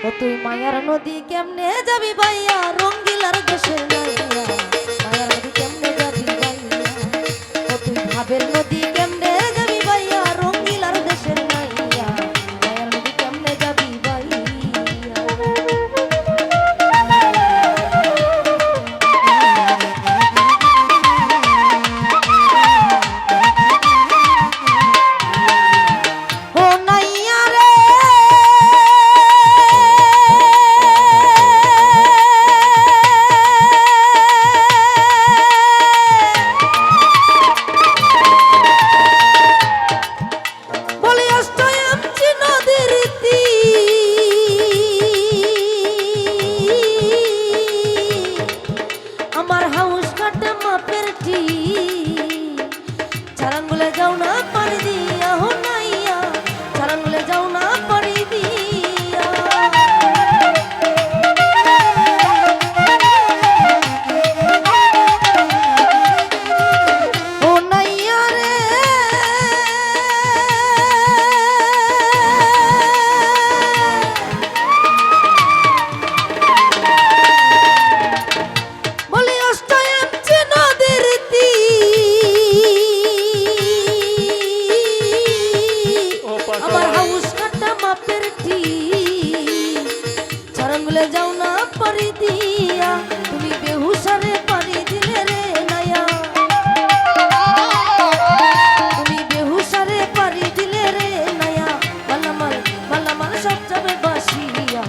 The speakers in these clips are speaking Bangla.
ও তুই মায়ার নদী কেমনে যাবি ভাইয়া রঙ্গিলার দেশের নাইয়া মায়ার নদী কেমনে যাবি ভাইয়া ও তুই ভাবের নদী কেমনে যাবি ভাইয়া রঙ্গিলার দেশের নাইয়া মায়ার নদী কেমনে যাবি ভাইয়া আমার হাউস কাটে মাপের টি চারাঙ্গুলে যাও না পাড়ি দিয়া হো নাইয়া চারাঙ্গুলে যাও না পাড়ি দিয়া ও নাইয়া রে আমার হাউস কাটা মাপের টি চারাঙ্গুলে যাও না পারি দিয়া তুমি বেহুশারে পারি দিলে রে নায়া তুমি বেহুশারে পারি দিলে রে নায়া মালামাল মালামাল সব যাবে বাসিয়া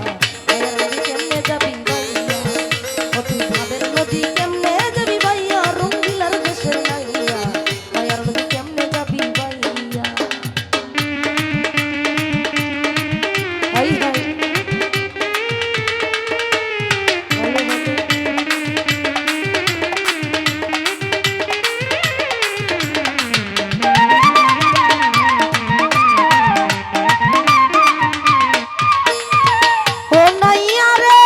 কেমনে যাবি ভাইয়া ও তুই ভাবের নদী কেমনে যাবি ভাইয়া রঙ্গিলার দেশের নাইয়া মায়ার নদী কেমনে যাবি ভাইয়া হাই হাই ও নাইয়া রে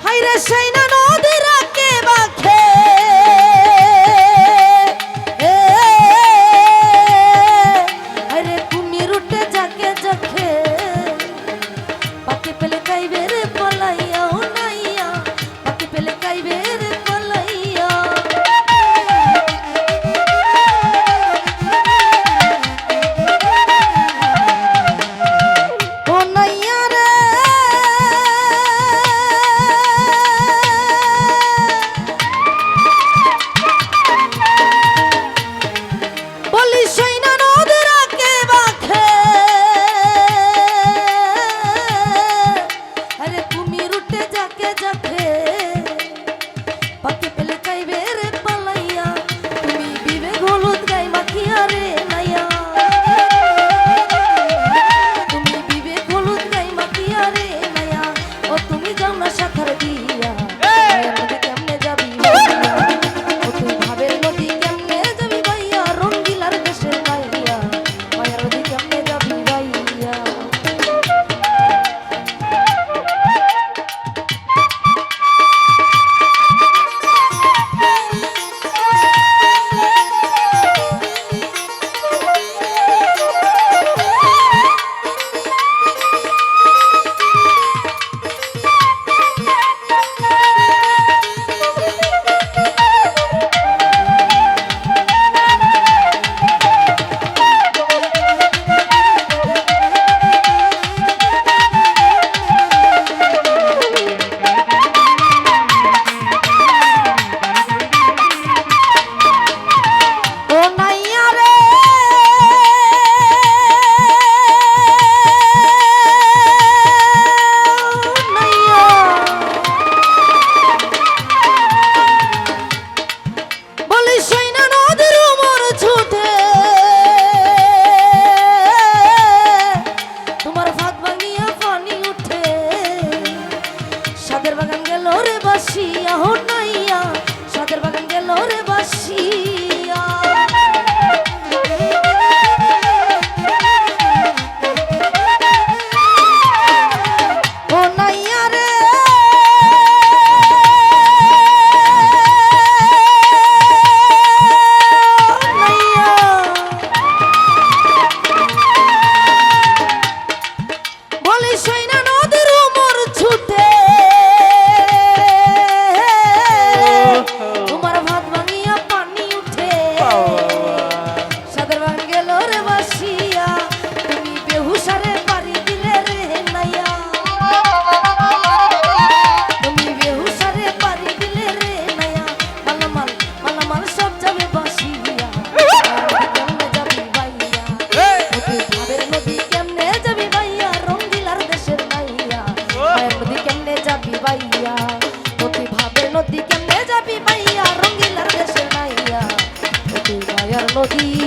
হাইরে সেই না নদীরা কে বাখে হাইরে কুমির উঠে যাকে যাকে পাকে পেলে কাইবে রে পলাইয়া ও নাইয়া পাকে পেলে কাইবে রে পলাইয়া ও নাইয়া রে বলি সেই না নদীরা কে বাখে আরে বাইয়া ও তুই ভাবের নদী কেমনে যাবি বাইয়া রঙ্গিলার দেশের মাইয়া ও তুই মায়ার নদী